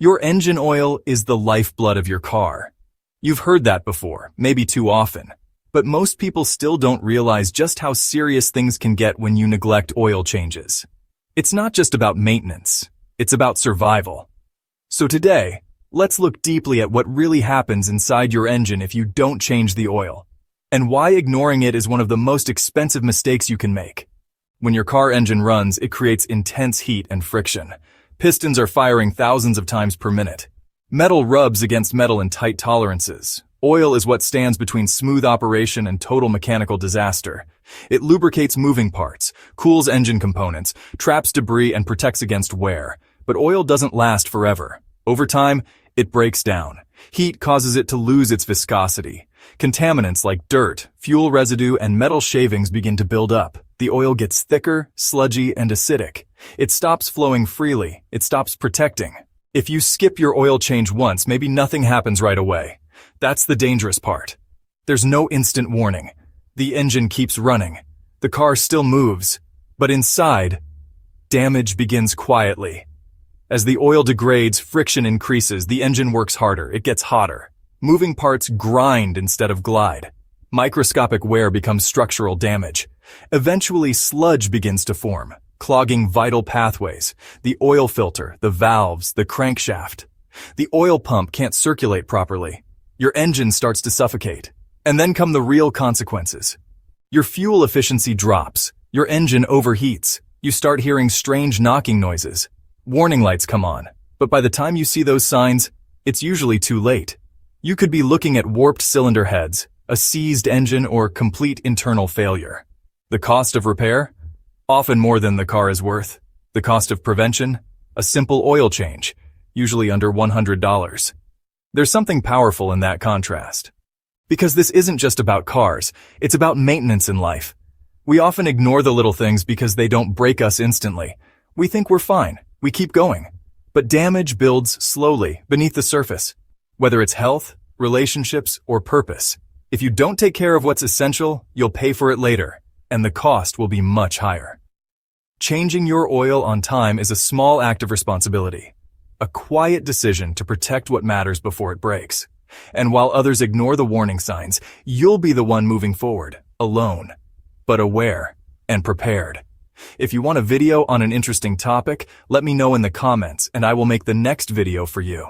Your engine oil is the lifeblood of your car. You've heard that before, maybe too often. But most people still don't realize just how serious things can get when you neglect oil changes. It's not just about maintenance, it's about survival. So today, let's look deeply at what really happens inside your engine if you don't change the oil, and why ignoring it is one of the most expensive mistakes you can make. When your car engine runs, it creates intense heat and friction. Pistons are firing thousands of times per minute. Metal rubs against metal in tight tolerances. Oil is what stands between smooth operation and total mechanical disaster. It lubricates moving parts, cools engine components, traps debris, and protects against wear. But oil doesn't last forever. Over time, it breaks down. Heat causes it to lose its viscosity. Contaminants like dirt, fuel residue, and metal shavings begin to build up. The oil gets thicker, sludgy, and acidic. It stops flowing freely. It stops protecting. If you skip your oil change once, maybe nothing happens right away. That's the dangerous part. There's no instant warning. The engine keeps running. The car still moves. But inside, damage begins quietly. As the oil degrades, friction increases, the engine works harder, it gets hotter. Moving parts grind instead of glide. Microscopic wear becomes structural damage. Eventually, sludge begins to form, clogging vital pathways, the oil filter, the valves, the crankshaft. The oil pump can't circulate properly. Your engine starts to suffocate. And then come the real consequences. Your fuel efficiency drops. Your engine overheats. You start hearing strange knocking noises. Warning lights come on. But by the time you see those signs, it's usually too late. You could be looking at warped cylinder heads, a seized engine, or complete internal failure. The cost of repair? Often more than the car is worth. The cost of prevention? A simple oil change, usually under $100. There's something powerful in that contrast. Because this isn't just about cars, it's about maintenance in life. We often ignore the little things because they don't break us instantly. We think we're fine, we keep going. But damage builds slowly beneath the surface. Whether it's health, relationships, or purpose. If you don't take care of what's essential, you'll pay for it later, and the cost will be much higher. Changing your oil on time is a small act of responsibility. A quiet decision to protect what matters before it breaks. And while others ignore the warning signs, you'll be the one moving forward, alone, but aware and prepared. If you want a video on an interesting topic, let me know in the comments and I will make the next video for you.